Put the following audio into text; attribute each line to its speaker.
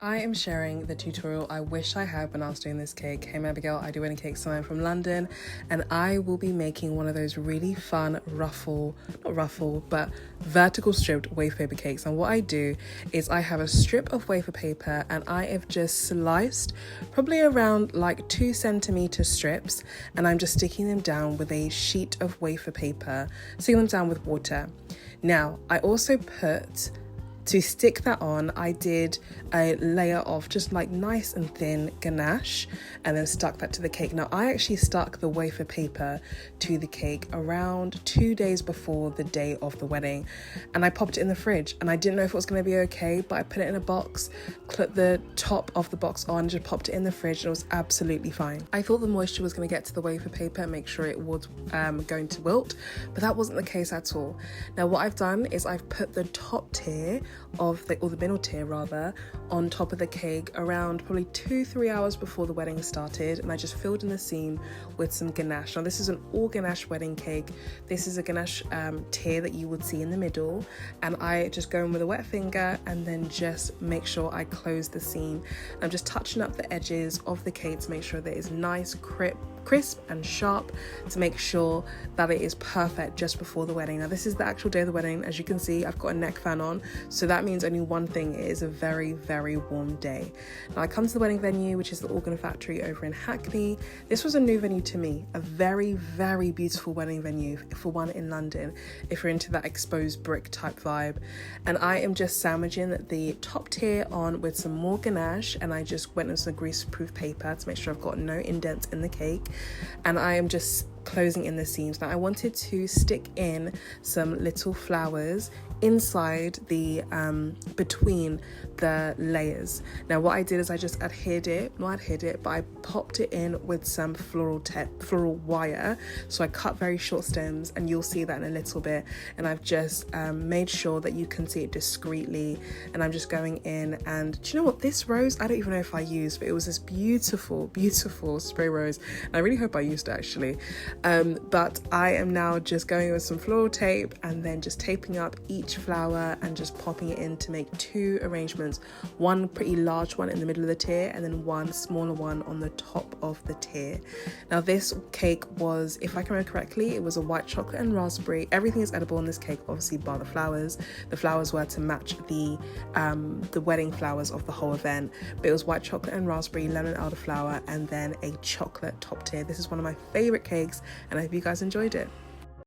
Speaker 1: I am sharing the tutorial I wish I had when I was doing this cake. Hey, I'm Abigail, I do wedding cakes and I'm from London, and I will be making one of those really fun vertical stripped wafer paper cakes. And what I do is I have a strip of wafer paper and I have just sliced probably around like 2 centimeter strips, and I'm just sticking them down with a sheet of wafer paper, sticking them down with water. Now, I also to stick that on, I did a layer of just like nice and thin ganache and then stuck that to the cake. Now, I actually stuck the wafer paper to the cake around 2 days before the day of the wedding, and I popped it in the fridge, and I didn't know if it was going to be okay, but I put it in a box, clipped the top of the box on, just popped it in the fridge, and it was absolutely fine. I thought the moisture was going to get to the wafer paper and make sure it was going to wilt, but that wasn't the case at all. Now, what I've done is I've put the top tier of the middle tier rather, on top of the cake around probably 2-3 hours before the wedding started, and I just filled in the seam with some ganache. Now, this is an all ganache wedding cake. This is a ganache tier that you would see in the middle, and I just go in with a wet finger and then just make sure I close the seam. I'm just touching up the edges of the cake to make sure that it's nice, crisp and sharp, to make sure that it is perfect just before the wedding. Now, this is the actual day of the wedding. As you can see, I've got a neck fan on, so that means only one thing: it is a very, very warm day. Now, I come to the wedding venue, which is the Organ Factory over in Hackney. This was a new venue to me, a very, very beautiful wedding venue, for one in London, if you're into that exposed brick type vibe. And I am just sandwiching the top tier on with some more ganache, and I just went with some grease-proof paper to make sure I've got no indents in the cake, and I am just closing in the seams. Now, I wanted to stick in some little flowers inside the between the layers. Now, what I did is I just not adhered it, but I popped it in with some floral wire. So I cut very short stems, and you'll see that in a little bit, and I've just made sure that you can see it discreetly. And I'm just going in, and do you know what, this rose, I don't even know if I used, but it was this beautiful spray rose, and I really hope I used it actually. But I am now just going with some floral tape and then just taping up each flower and just popping it in to make two arrangements, one pretty large one in the middle of the tier and then one smaller one on the top of the tier. Now, this cake was, if I can remember correctly, it was a white chocolate and raspberry. Everything is edible in this cake, obviously, bar the flowers. The flowers were to match the wedding flowers of the whole event, but it was white chocolate and raspberry, lemon elderflower, and then a chocolate top tier. This is one of my favorite cakes, and I hope you guys enjoyed it.